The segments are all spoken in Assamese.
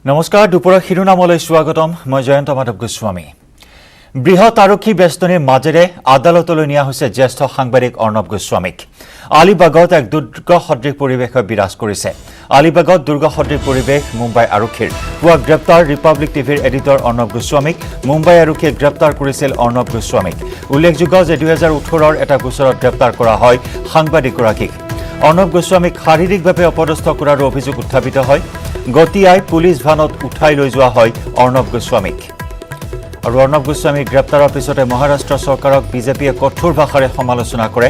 নমস্কাৰ দুপৰৰ শিৰোনামলৈ স্বাগতম মই জয়ন্ত মাধৱ গোস্বামী বৃহৎ আৰক্ষী বেষ্টনীৰ মাজেৰে আদালতলৈ নিয়া হৈছে জ্যেষ্ঠ সাংবাদিক অৰ্ণৱ গোস্বামীক আলিবাগত এক দুৰ্গ সদৃশ পৰিৱেশে বিৰাজ কৰিছে আলিবাগত দুৰ্গ সদৃশ পৰিৱেশ মুম্বাই আৰক্ষীৰ পুৱা গ্ৰেপ্তাৰ ৰিপাব্লিক টিভিৰ এডিটৰ অৰ্ণৱ গোস্বামীক মুম্বাই আৰক্ষীয়ে গ্ৰেপ্তাৰ কৰিছিল অৰ্ণৱ গোস্বামীক উল্লেখযোগ্য যে 2018ৰ এটা গোচৰত গ্ৰেপ্তাৰ কৰা হয় সাংবাদিকগৰাকীক অৰ্ণৱ গোস্বামীক শাৰীৰিকভাৱে অপদস্থ কৰাৰ অভিযোগ উত্থাপিত হয় গতিয়াই পুলিশ ভানত উঠাই লৈ যোৱা হয় অৰ্ণৱ গোস্বামীক আৰু অৰ্ণৱ গোস্বামীৰ গ্ৰেপ্তাৰৰ পিছতে মহাৰাষ্ট্ৰ চৰকাৰক বিজেপিয়ে কঠোৰ ভাষাৰে সমালোচনা কৰে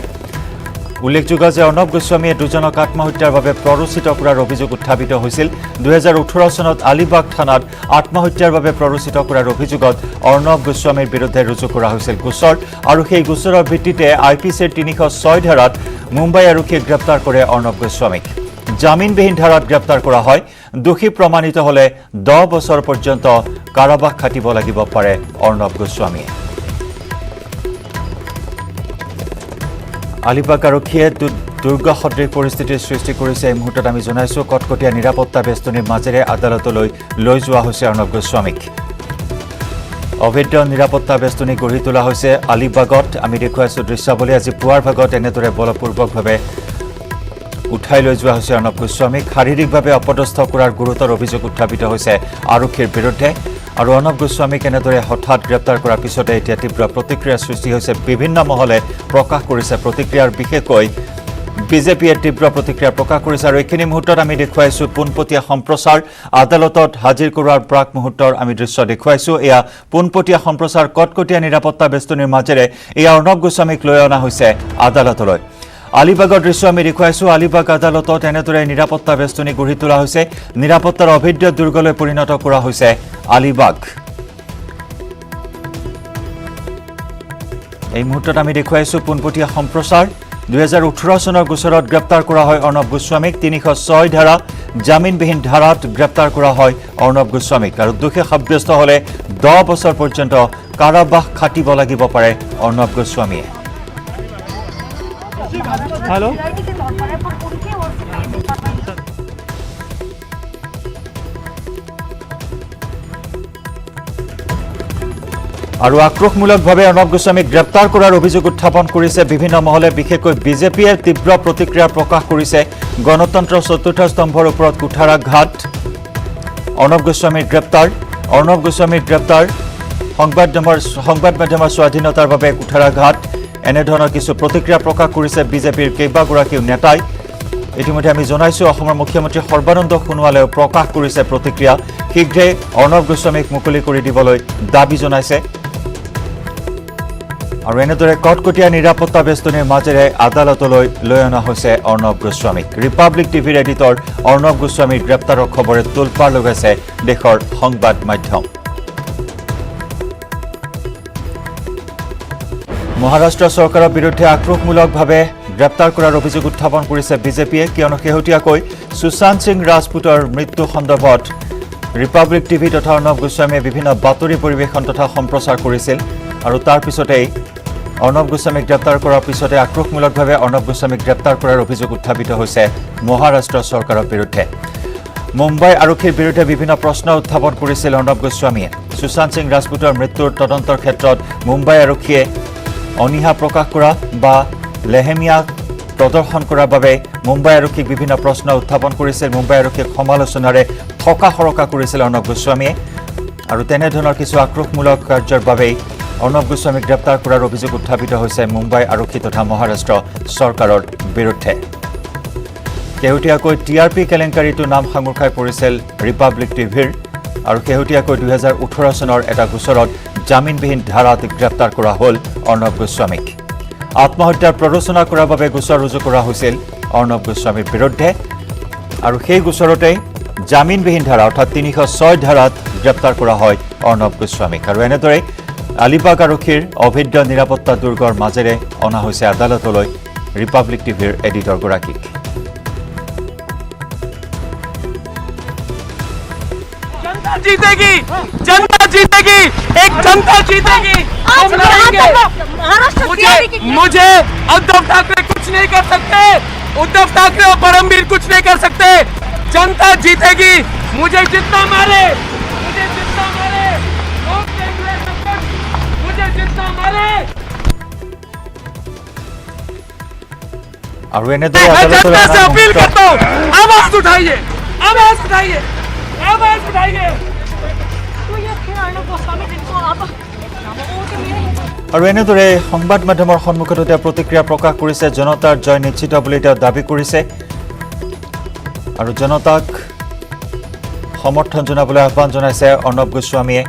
উল্লেখযোগ্য যে অৰ্ণৱ গোস্বামীয়ে দুজনক আত্মহত্যাৰ বাবে প্ৰৰোচিত কৰাৰ অভিযোগ উত্থাপিত হৈছিল 2018 চনত আলিবাগ থানাত আত্মহত্যাৰ বাবে প্ৰৰোচিত কৰাৰ অভিযোগত অৰ্ণৱ গোস্বামীৰ বিৰুদ্ধে ৰুজু কৰা হৈছিল গোচৰ আৰু সেই গোচৰৰ ভিত্তিতে আইপিচিৰ 306 ধাৰাত মুম্বাই আৰক্ষীয়ে গ্ৰেপ্তাৰ কৰে অৰ্ণৱ গোস্বামীক জামিনবিহীন ধাৰাত গ্ৰেপ্তাৰ কৰা হয় দোষী প্ৰমাণিত হলে 10 বছৰ পৰ্যন্ত কাৰাবাস খাটিব লাগিব পাৰে অৰ্ণৱ গোস্বামীয়ে আলিবাগ আৰক্ষীয়ে দুৰ্গ সদৃশ পৰিস্থিতিৰ সৃষ্টি কৰিছে এই মুহূৰ্তত আমি জনাইছো কটকটীয়া নিৰাপত্তা বেষ্টনীৰ মাজেৰে আদালতলৈ লৈ যোৱা হৈছে অৰ্ণৱ গোস্বামীক অবৈধ নিৰাপত্তা বেষ্টনী গঢ়ি তোলা হৈছে আলিবাগত আমি দেখুৱাইছো দৃশ্যাৱলী আজি পুৱাৰ ভাগত এনেদৰে বলপূৰ্বকভাৱে উঠাই লৈ যোৱা হৈছে অৰ্ণৱ গোস্বামীক শাৰীৰিকভাৱে অপদস্থ কৰাৰ গুৰুতৰ অভিযোগ উত্থাপিত হৈছে আৰক্ষীৰ বিৰুদ্ধে আৰু অৰ্ণৱ গোস্বামীক এনেদৰে হঠাৎ গ্ৰেপ্তাৰ কৰাৰ পিছতে এতিয়া তীব্ৰ প্ৰতিক্ৰিয়াৰ সৃষ্টি হৈছে বিভিন্ন মহলে প্ৰকাশ কৰিছে প্ৰতিক্ৰিয়াৰ বিশেষকৈ বিজেপিয়ে তীব্ৰ প্ৰতিক্ৰিয়া প্ৰকাশ কৰিছে আৰু এইখিনি মুহূৰ্তত আমি দেখুৱাইছো পোনপটীয়া সম্প্ৰচাৰ আদালতত হাজিৰ কৰাৰ প্ৰাক মুহূৰ্তৰ আমি দৃশ্য দেখুৱাইছো এয়া পোনপটীয়া সম্প্ৰচাৰ কটকটীয়া নিৰাপত্তা বেষ্টনীৰ মাজেৰে এয়া অৰ্ণৱ গোস্বামীক লৈ অনা হৈছে আদালতলৈ আলিবাগৰ দৃশ্য আমি দেখুৱাইছো আলিবাগ আদালতত এনেদৰে নিৰাপত্তা বেষ্টনী গঢ়ি তোলা হৈছে নিৰাপত্তাৰ অভেদ্য দুৰ্গলৈ পৰিণত কৰা হৈছে আলিবাগ এই মুহূৰ্তত আমি দেখুৱাইছো পোনপটীয়া সম্প্ৰচাৰ 2018 চনৰ গোচৰত গ্ৰেপ্তাৰ কৰা হয় অৰ্ণৱ গোস্বামীক 306 ধাৰা জামিনবিহীন ধাৰাত গ্ৰেপ্তাৰ কৰা হয় অৰ্ণৱ গোস্বামীক আৰু দোষী সাব্যস্ত হলে 10 বছৰ পৰ্যন্ত কাৰাবাস খাটিব লাগিব পাৰে অৰ্ণৱ গোস্বামীয়ে हेलो আৰু আক্ৰোশমূলকভাৱে অৰ্ণৱ গোস্বামীক গ্ৰেপ্তাৰ কৰাৰ অভিযোগ উত্থাপন কৰিছে বিভিন্ন মহলে বিশেষকৈ বিজেপিয়ে তীব্ৰ প্ৰতিক্ৰিয়া প্ৰকাশ কৰিছে গণতন্ত্ৰ চতুৰ্থ স্তম্ভৰ ওপৰত কুঠাৰাঘাত অৰ্ণৱ গোস্বামীৰ গ্ৰেপ্তাৰ সংবাদ মাধ্যমৰ স্বাধীনতাৰ বাবে কুঠাৰাঘাত এনেধৰণৰ কিছু প্ৰতিক্ৰিয়া প্ৰকাশ কৰিছে বিজেপিৰ কেইবাগৰাকীও নেতাই ইতিমধ্যে আমি জনাইছো অসমৰ মুখ্যমন্ত্ৰী সৰ্বানন্দ সোণোৱালেও প্ৰকাশ কৰিছে প্ৰতিক্ৰিয়া শীঘ্ৰে অৰ্ণৱ গোস্বামীক মুকলি কৰি দিবলৈ দাবী জনাইছে আৰু এনেদৰে কটকটীয়া নিৰাপত্তা বেষ্টনীৰ মাজেৰে আদালতলৈ লৈ অনা হৈছে অৰ্ণৱ গোস্বামীক ৰিপাব্লিক টিভিৰ এডিটৰ অৰ্ণৱ গোস্বামীৰ গ্ৰেপ্তাৰৰ খবৰে তোলপাৰ লগাইছে দেশৰ সংবাদ মাধ্যম মহাৰাষ্ট্ৰ চৰকাৰৰ বিৰুদ্ধে আক্ৰোশমূলকভাৱে গ্ৰেপ্তাৰ কৰাৰ অভিযোগ উত্থাপন কৰিছে বিজেপিয়ে কিয়নো শেহতীয়াকৈ সুশান্ত সিং ৰাজপুতৰ মৃত্যু সন্দৰ্ভত ৰিপাব্লিক টিভি তথা অৰ্ণৱ গোস্বামীয়ে বিভিন্ন বাতৰি পৰিৱেশন তথা সম্প্ৰচাৰ কৰিছিল আৰু তাৰ পিছতেই অৰ্ণৱ গোস্বামীক গ্ৰেপ্তাৰ কৰাৰ পিছতে আক্ৰোশমূলকভাৱে অৰ্ণৱ গোস্বামীক গ্ৰেপ্তাৰ কৰাৰ অভিযোগ উত্থাপিত হৈছে মহাৰাষ্ট্ৰ চৰকাৰৰ বিৰুদ্ধে মুম্বাই আৰক্ষীৰ বিৰুদ্ধে বিভিন্ন প্ৰশ্ন উত্থাপন কৰিছিল অৰ্ণৱ গোস্বামীয়ে সুশান্ত সিং ৰাজপুতৰ মৃত্যুৰ তদন্তৰ ক্ষেত্ৰত মুম্বাই আৰক্ষীয়ে অনিহা প্ৰকাশ কৰা বা লেহেমিয়া প্ৰদৰ্শন কৰাৰ বাবে মুম্বাই আৰক্ষীক বিভিন্ন প্ৰশ্ন উত্থাপন কৰিছিল মুম্বাই আৰক্ষীক সমালোচনাৰে থকা সৰকা কৰিছিল অৰ্ণৱ গোস্বামীয়ে আৰু তেনেধৰণৰ কিছু আক্ৰোশমূলক কাৰ্যৰ বাবেই অৰ্ণৱ গোস্বামীক গ্ৰেপ্তাৰ কৰাৰ অভিযোগ উত্থাপিত হৈছে মুম্বাই আৰক্ষী তথা মহাৰাষ্ট্ৰ চৰকাৰৰ বিৰুদ্ধে শেহতীয়াকৈ টিআৰপি কেলেংকাৰীটো নাম সাঙুৰ খাই পৰিছিল ৰিপাব্লিক টিভিৰ আৰু শেহতীয়াকৈ 2018 চনৰ এটা গোচৰত জামিনবিহীন ধাৰাত গ্ৰেপ্তাৰ কৰা হ'ল অৰ্ণৱ গোস্বামীক আত্মহত্যাৰ প্ৰৰোচনা কৰাৰ বাবে গোচৰ ৰুজু কৰা হৈছিল অৰ্ণৱ গোস্বামীৰ বিৰুদ্ধে আৰু সেই গোচৰতে জামিনবিহীন ধাৰা অৰ্থাৎ 306 ধাৰাত গ্ৰেপ্তাৰ কৰা হয় অৰ্ণৱ গোস্বামীক আৰু এনেদৰে আলিবাগ আৰক্ষীৰ অভেদ্য নিৰাপত্তা দুৰ্গৰ মাজেৰে অনা হৈছে আদালতলৈ ৰিপাব্লিক টিভিৰ এডিটৰগৰাকীক जीतेगी जनता जीतेगी एक जनता जीतेगी मुझे उद्धव ठाकरे कुछ नहीं कर सकते उद्धव ठाकरे और परमवीर कुछ नहीं कर सकते जनता जीतेगी मुझे जितना मारे लोग देख रहे सब कुछ, मुझे जितना मारे আৰু এনেদৰে मैं আদালতৰ जनता से অনা अपील মুহূৰ্তত करता हूँ, आवाज उठाइए, आवाज उठाइए, आवाज उठाइए। तो ये फिर अर्णव गोस्वामी जिनको आप वो के मेरे আৰু এনেদৰে সংবাদ মাধ্যমৰ সন্মুখত তেওঁ প্ৰতিক্ৰিয়া প্ৰকাশ কৰিছে জনতাৰ জয় নিশ্চিত বুলি তেওঁ দাবী কৰিছে আৰু জনতাক সমৰ্থন জনাবলৈ আহ্বান জনাইছে অৰ্ণৱ গোস্বামীয়ে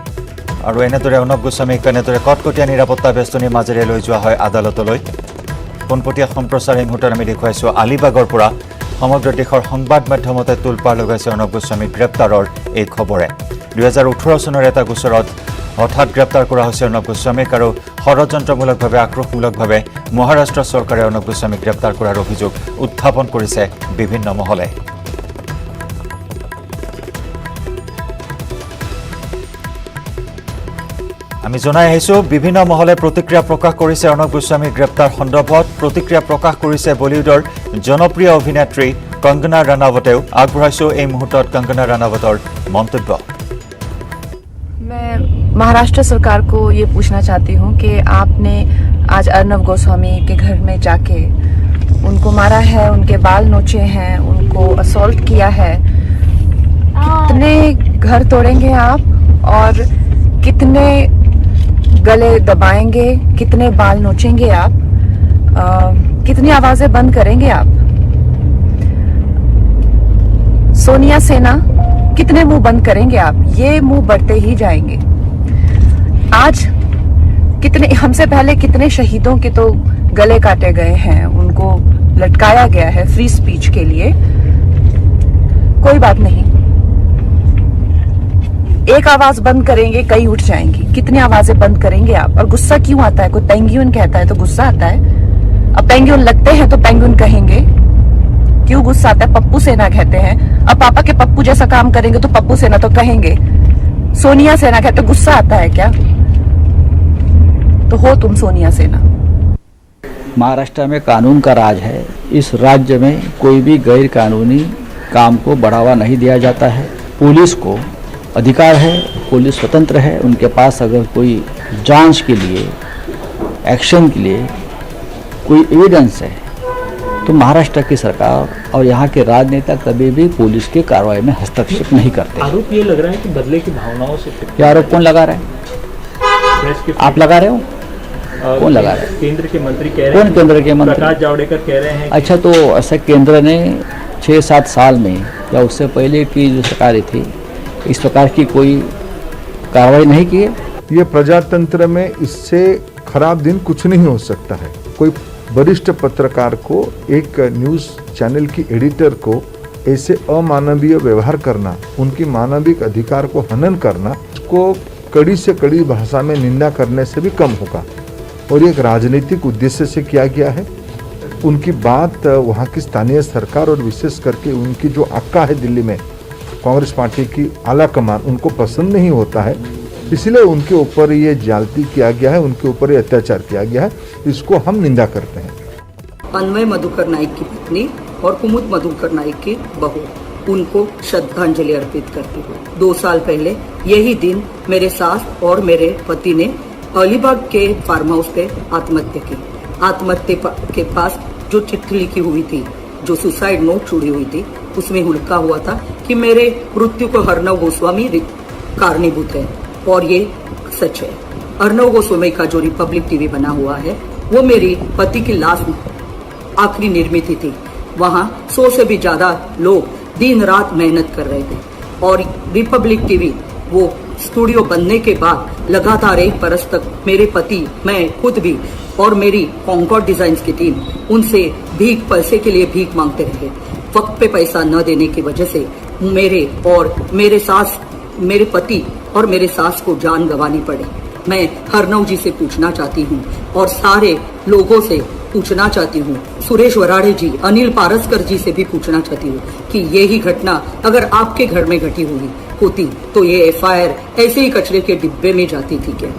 আৰু এনেদৰে অৰ্ণৱ গোস্বামীক এনেদৰে কটকটীয়া নিৰাপত্তা বেষ্টনীৰ মাজেৰে লৈ যোৱা হয় আদালতলৈ পোনপটীয়া সম্প্ৰচাৰ এই মুহূৰ্তত আমি দেখুৱাইছোঁ আলিবাগৰ পৰা সমগ্ৰ দেশৰ সংবাদ মাধ্যমতে তোলপাৰ লগাইছে অৰ্ণৱ গোস্বামীক গ্ৰেপ্তাৰৰ এই খবৰে 2018 চনৰ এটা গোচৰত হঠাৎ গ্ৰেপ্তাৰ কৰা হৈছে অৰ্ণৱ গোস্বামীক আৰু ষড়যন্ত্ৰমূলকভাৱে আক্ৰোশমূলকভাৱে মহাৰাষ্ট্ৰ চৰকাৰে অৰ্ণৱ গোস্বামীক গ্ৰেপ্তাৰ কৰাৰ অভিযোগ উত্থাপন কৰিছে বিভিন্ন মহলে আমি জনাই আহিছোঁ বিভিন্ন মহলে প্ৰতিক্ৰিয়া প্ৰকাশ কৰিছে অৰ্ণৱ গোস্বামীৰ গ্ৰেপ্তাৰ সন্দৰ্ভত প্ৰতিক্ৰিয়া প্ৰকাশ কৰিছে বলিউডৰ জনপ্ৰিয় অভিনেত্ৰী কংগনা ৰাণাৱতেও আগবঢ়াইছোঁ এই মুহূৰ্তত কংগনা ৰাণাৱতৰ মন্তব্য मैं महाराष्ट्र सरकार को ये पूछना चाहती हूँ कि आपने आज अर्णव गोस्वामी के घर में जाके उनको मारा है, उनके बाल नोचे हैं, उनको असॉल्ट किया है। कितने घर तोड़ेंगे आप और कितने गले दबाएंगे, कितने बाल नोचेंगे आप, कितनी आवाजें बंद करेंगे आप? सोनिया सेना कितने मुंह बंद करेंगे आप? ये मुंह बढ़ते ही जाएंगे। आज कितने हमसे पहले कितने शहीदों के तो गले काटे गए हैं, उनको लटकाया गया है फ्री स्पीच के लिए। कोई बात नहीं, एक आवाज बंद करेंगे कई उठ जाएंगी। कितनी आवाजें बंद करेंगे आप? और गुस्सा क्यों आता है? कोई पेंगुइन कहता है तो गुस्सा आता है। अब पेंगुइन लगते हैं तो पेंगुइन कहेंगे, क्यों गुस्सा आता है? पप्पू सेना कहते हैं। अब पापा के पप्पू जैसा काम करेंगे तो पप्पू सेना तो कहेंगे। सोनिया सेना कहते तो गुस्सा आता है क्या? तो हो तुम सोनिया सेना। महाराष्ट्र में कानून का राज है। इस राज्य में कोई भी गैर कानूनी काम को बढ़ावा नहीं दिया जाता है। पुलिस को अधिकार है, पुलिस स्वतंत्र है। उनके पास अगर कोई जांच के लिए, एक्शन के लिए कोई एविडेंस है तो महाराष्ट्र की सरकार और यहाँ के राजनेता कभी भी पुलिस की कार्रवाई में हस्तक्षेप नहीं करते। आरोप ये लग रहा है कि बदले की भावनाओं से ये आरोप कौन लगा रहा है? प्रेस के आप लगा रहे हो? कौन लगा रहा है? केंद्र के मंत्री कह रहे कौन हैं। केंद्र के मंत्री? प्रकाश जावड़ेकर कह रहे हैं। अच्छा, तो ऐसा केंद्र ने 6-7 साल में या उससे पहले की जो सरकारें थी इस प्रकार की कोई कार्रवाई नहीं की है। ये प्रजातंत्र में इससे खराब दिन कुछ नहीं हो सकता है। कोई वरिष्ठ पत्रकार को, एक न्यूज़ चैनल की एडिटर को ऐसे अमानवीय व्यवहार करना, उनकी मानविक अधिकार को हनन करना, उसको कड़ी से कड़ी भाषा में निंदा करने से भी कम होगा। और ये एक राजनीतिक उद्देश्य से किया गया है। उनकी बात वहाँ की स्थानीय सरकार और विशेष करके उनकी जो आका है दिल्ली में, कांग्रेस पार्टी की आला कमान, उनको पसंद नहीं होता है। इसलिए उनके ऊपर ये जालती किया गया है, उनके ऊपर ये अत्याचार किया गया है। इसको हम निंदा करते हैं। अन्वय मधुकर नाइक की पत्नी और कुमुद मधुकर नाइक की बहू, उनको श्रद्धांजलि अर्पित करती हूँ। 2 साल पहले यही दिन मेरे सास और मेरे पति ने अलीबाग के फार्म हाउस पे आत्महत्या की। आत्महत्या के पास जो चिट्ठी लिखी हुई थी, जो सुसाइड नोट छुड़ी हुई थी, उसमें लिखा हुआ था कि मेरे मृत्यु को अर्णव गोस्वामी कारणीभूत है। और ये सच है। अर्णव गोस्वामी का जो रिपब्लिक टीवी बना हुआ है वो मेरी पति की लास्ट आखिरी निर्मित थी। वहाँ 100 से भी ज्यादा लोग दिन रात मेहनत कर रहे थे। और रिपब्लिक टीवी वो स्टूडियो बनने के बाद लगातार 1 बरस तक मेरे पति, मैं खुद भी और मेरी कॉन्कॉर्ड डिजाइन्स की टीम उनसे पैसे के लिए भीख मांगते रहे। वक्त पे पैसा न देने की वजह से मेरे पति और मेरे सास को जान गंवानी पड़ी। मैं अर्णव जी से पूछना चाहती हूँ और सारे लोगों से पूछना चाहती हूँ, सुरेश वराड़े जी, अनिल पारसकर जी से भी पूछना चाहती हूँ कि यही घटना अगर आपके घर में घटी हुई होती तो ये FIR ऐसे ही कचरे के डिब्बे में जाती थी क्या?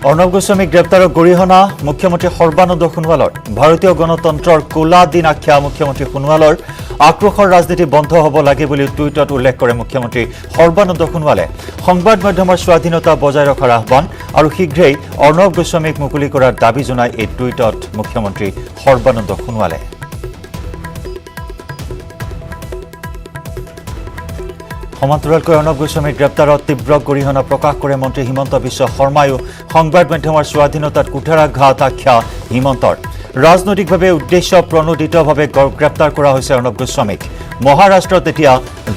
अर्णव गोस्वामी ग्रेप्तार गरिहना मुख्यमंत्री सर्बानंद सोनोवालर भारतीय गणतंत्र कोला दिन आख्या मुख्यमंत्री सोनोवालर आक्रोशर राजनीति बंध हब लागे बुली ट्विटत उल्लेख करे मुख्यमंत्री सर्बानंद सोनोवाले संबाद माध्यমৰ स्वाधीनता बजाय रखार आह्वान और शीघ्रेই अर्णव गोस्वामीक मुकলি কৰাৰ दाबी जनाय এই ट्विटत मुख्यमंत्री सर्बानंद सोनोवाले समान्तरालকৈ अर्णव गोस्वामी ग्रेप्तारत तीव्र गरिहना प्रकाश करे मंत्री हिमंत विश्व शर्मायো संबाद माध्यমৰ स्वाधीनताত कुठाराघात आख्या हिमंतर राजनैतिकভাৱে उद्देश्य प्रणोदितভাৱে ग्रेप्तार কৰা হৈছে अर्णव गोस्वामीक महाराष्ट्रत এতিয়া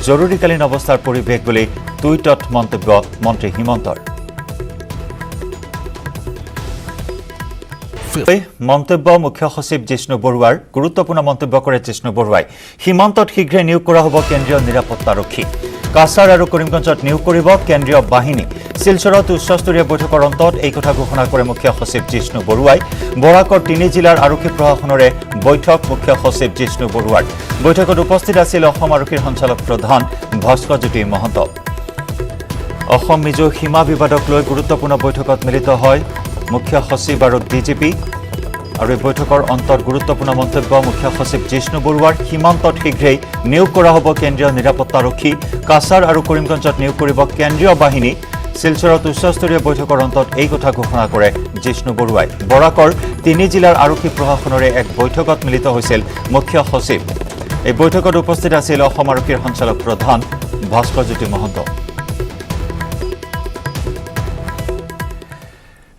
জৰুৰীকালীন অৱস্থাৰ পৰিৱেশ বুলি টুইটত মন্তব্য মন্ত্ৰী হিমন্তৰ মন্তব্য মুখ্য সচিব জিষ্ণু বৰুৱাৰ গুৰুত্বপূৰ্ণ মন্তব্য কৰে জিষ্ণু বৰুৱাই হিমন্তত শীঘ্ৰে নিয়োগ কৰা হ'ব কেন্দ্ৰীয় নিৰাপত্তাৰক্ষী কাছাৰ আৰু কৰিমগঞ্জত নিয়োগ কৰিব কেন্দ্ৰীয় বাহিনী শিলচৰত উচ্চস্তৰীয় বৈঠকৰ অন্তত এই কথা ঘোষণা কৰে মুখ্য সচিব জিষ্ণু বৰুৱাই বৰাকৰ 3 জিলাৰ আৰক্ষী প্ৰশাসনৰে বৈঠক মুখ্য সচিব জিষ্ণু বৰুৱাৰ বৈঠকত উপস্থিত আছিল অসম আৰক্ষীৰ সঞ্চালক প্ৰধান ভাস্কৰজ্যোতি মহন্ত অসম মিজো সীমা বিবাদক লৈ গুৰুত্বপূৰ্ণ বৈঠকত মিলিত হয় মুখ্য সচিব আৰু ডিজিপি আৰু এই বৈঠকৰ অন্তত গুৰুত্বপূৰ্ণ মন্তব্য মুখ্য সচিব জিষ্ণু বৰুৱাৰ সীমান্তত শীঘ্ৰেই নিয়োগ কৰা হ'ব কেন্দ্ৰীয় নিৰাপত্তাৰক্ষী কাছাৰ আৰু কৰিমগঞ্জত নিয়োগ কৰিব কেন্দ্ৰীয় বাহিনী শিলচৰত উচ্চস্তৰীয় বৈঠকৰ অন্তত এই কথা ঘোষণা কৰে জিষ্ণু বৰুৱাই বৰাকৰ 3 জিলাৰ আৰক্ষী প্ৰশাসনৰে এক বৈঠকত মিলিত হৈছিল মুখ্য সচিব এই বৈঠকত উপস্থিত আছিল অসম আৰক্ষীৰ সঞ্চালক প্ৰধান ভাস্কৰজ্যোতি মহন্ত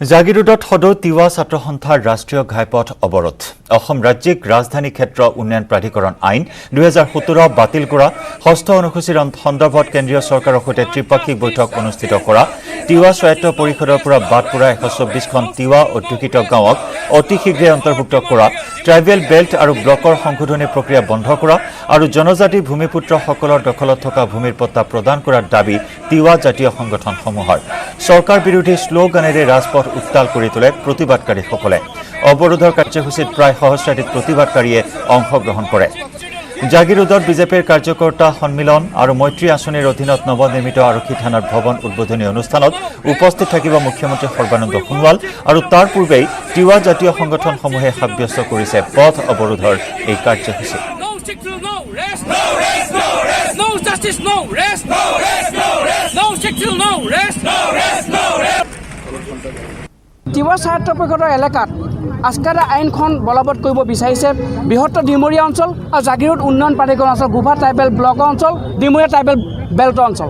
জাগিৰোডত সদৌ তিৱা ছাত্ৰ সন্থাৰ ৰাষ্ট্ৰীয় ঘাইপথ অৱৰোধ অসম ৰাজ্যিক ৰাজধানী ক্ষেত্ৰ উন্নয়ন প্ৰাধিকৰণ আইন 2017 বাতিল কৰা ষষ্ঠ অনুসূচীৰ সন্দৰ্ভত কেন্দ্ৰীয় চৰকাৰৰ সৈতে ত্ৰিপাক্ষিক বৈঠক অনুষ্ঠিত কৰা তিৱা স্বায়ত্ত পৰিষদৰ পৰা বাদ পৰা 124খন তিৱা অধ্যুষিত গাঁৱক অতি শীঘ্ৰে অন্তৰ্ভুক্ত কৰা ট্ৰাইবেল বেল্ট আৰু ব্লকৰ সংশোধনী প্ৰক্ৰিয়া বন্ধ কৰা আৰু জনজাতি ভূমিপুত্ৰসকলৰ দখলত থকা ভূমিৰ পট্টা প্ৰদান কৰাৰ দাবী তিৱা জাতীয় সংগঠনসমূহৰ চৰকাৰ বিৰোধী শ্লোগানেৰে ৰাজপথ উত্তাল কৰি তোলে প্ৰতিবাদকাৰীসকলে অৱৰোধৰ কাৰ্যসূচীত প্ৰায় সহস্ৰাধিক প্ৰতিবাদকাৰীয়ে অংশগ্ৰহণ কৰে জাগিৰোডত বিজেপিৰ কাৰ্যকৰ্তা সন্মিলন আৰু মৈত্ৰী আঁচনিৰ অধীনত নৱনিৰ্মিত আৰক্ষী থানাৰ ভৱন উদ্বোধনী অনুষ্ঠানত উপস্থিত থাকিব মুখ্যমন্ত্ৰী সৰ্বানন্দ সোণোৱাল আৰু তাৰ পূৰ্বেই তিৱা জাতীয় সংগঠনসমূহে সাব্যস্ত কৰিছে পথ অৱৰোধৰ এই কাৰ্যসূচী তিৱা স্বায়ত্ত পৰিষদৰ এলেকাত আস্কাৰা আইনখন বলবৎ কৰিব বিচাৰিছে বৃহত্তৰ ডিমৰীয়া অঞ্চল আৰু জাগিৰোড উন্নয়ন প্ৰাধিকৰণ অঞ্চল গোভা ট্ৰাইবেল ব্লক অঞ্চল ডিমৰীয়া ট্ৰাইবেল বেল্ট অঞ্চল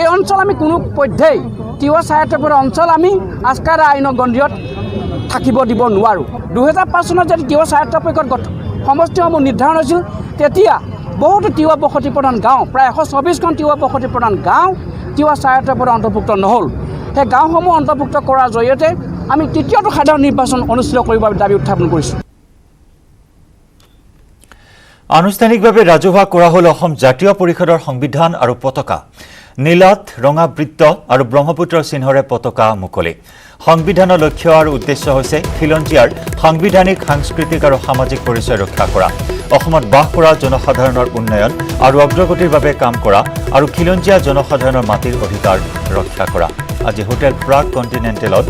এই অঞ্চল আমি কোনো পধ্যেই তিৱা স্বায়ত্ত পৰিষদৰ অঞ্চল আমি আস্কাৰা আইনৰ গণ্ডিত থাকিব দিব নোৱাৰোঁ 2005 চনত যদি তিৱা স্বায়ত্ত পৰিষদ সমষ্টিসমূহ নিৰ্ধাৰণ হৈছিল তেতিয়া বহুতো তিৱা বসতি প্ৰধান গাঁও প্ৰায় 124খন তিৱা বসতি প্ৰধান গাঁও তিৱা স্বায়ত্ত পৰিষদৰ অন্তৰ্ভুক্ত নহ'ল সেই গাঁওসমূহ অন্তৰ্ভুক্ত কৰাৰ জৰিয়তে আমি তৃতীয়টো সাধাৰণ নিৰ্বাচন অনুষ্ঠিত কৰিবৰ দাবী উত্থাপন কৰিছোঁ আনুষ্ঠানিকভাৱে ৰাজহুৱা কৰা হ'ল অসম জাতীয় পৰিষদৰ সংবিধান আৰু পতাকা নীলাত ৰঙা বৃত্ত আৰু ব্ৰহ্মপুত্ৰৰ চিহ্নৰে পতাকা মুকলি সংবিধানৰ লক্ষ্য আৰু উদ্দেশ্য হৈছে খিলঞ্জীয়াৰ সাংবিধানিক সাংস্কৃতিক আৰু সামাজিক পৰিচয় ৰক্ষা কৰা অসমত বাস কৰা জনসাধাৰণৰ উন্নয়ন আৰু অগ্ৰগতিৰ বাবে কাম কৰা আৰু খিলঞ্জীয়া জনসাধাৰণৰ মাটিৰ অধিকাৰ ৰক্ষা কৰা আজি হোটেল প্ৰাগ কণ্টিনেণ্টেলত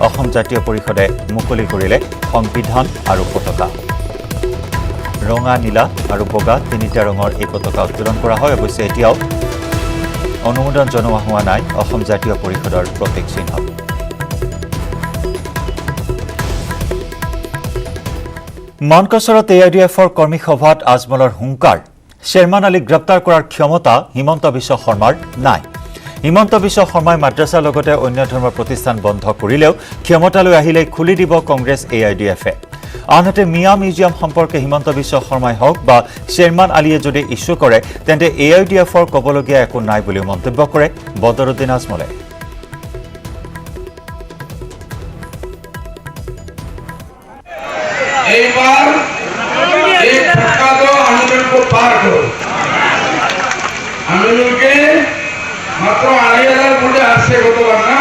অসম জাতীয় পৰিষদে মুকলি কৰিলে সংবিধান আৰু পতাকা ৰঙা নীলা আৰু বগা তিনিটা ৰঙৰ এই পতাকা উত্তোলন কৰা হয় অৱশ্যে এতিয়াও অনুমোদন জনোৱা হোৱা নাই অসম জাতীয় পৰিষদৰ প্ৰতীক চিহ্ন মানকাছৰত এআইডিএফৰ কৰ্মী সভাত আজমলৰ হুংকাৰ শ্বেৰমান আলীক গ্ৰেপ্তাৰ কৰাৰ ক্ষমতা হিমন্ত বিশ্ব শৰ্মাৰ নাই হিমন্ত বিশ্ব শৰ্মাই মাদ্ৰাছাৰ লগতে অন্য ধৰ্মৰ প্ৰতিষ্ঠান বন্ধ কৰিলেও ক্ষমতালৈ আহিলে খুলি দিব কংগ্ৰেছ এআইডিএফে আনহাতে মিয়া মিউজিয়াম সম্পৰ্কে হিমন্ত বিশ্ব শৰ্মাই হওক বা শ্বেৰমান আলীয়ে যদি ইস্যু কৰে তেন্তে এআইডিএফৰ ক'বলগীয়া একো নাই বুলিও মন্তব্য কৰে বদৰুদ্দিন আজমলে এইবাৰ एक धक्का दो आंदोलन को पार करो आंदोलन के मात्र 8000 मुझे আসছে গতবার না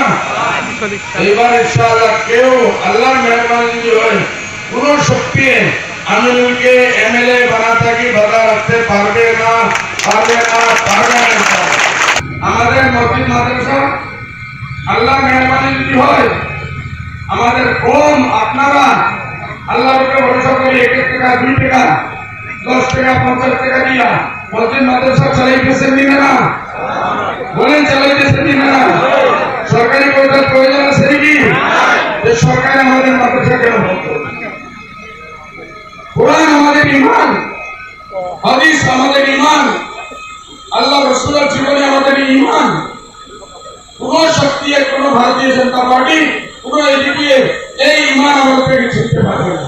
এবার ইনশাআল্লাহ কেউ আল্লাহর মেহরবানি যদি হয় পুরো শক্তি আন্দোলনকে এমএলএ বানাতে কি বাধা রাখতে পারবে না আমাদের মসজিদ মাদ্রাসা আল্লাহর মেহরবানি যদি হয় আমাদের কম আপনারা আল্লাহর উপরে ভরসা করে 1 টাকা 2 টাকা 10 টাকা 50 টাকা দিয়া মসজিদ মাদ্রাসা চালাইতেছেন না বলেন চালাইতেছেন না সরকারি কোটার প্রয়োজন আছে কি যে সরকার আমাদের মাদ্রাসা কেন বলতো কোরআন আমাদের ঈমান হাদিস আমাদের ঈমান আল্লাহ রাসূলের জীবনে আমাদের ঈমান কোন শক্তি কোন ভারতীয় জনতা পার্টি কোন এদিকে এই ঈমান আমাদের থেকে ছিনতে পারবে না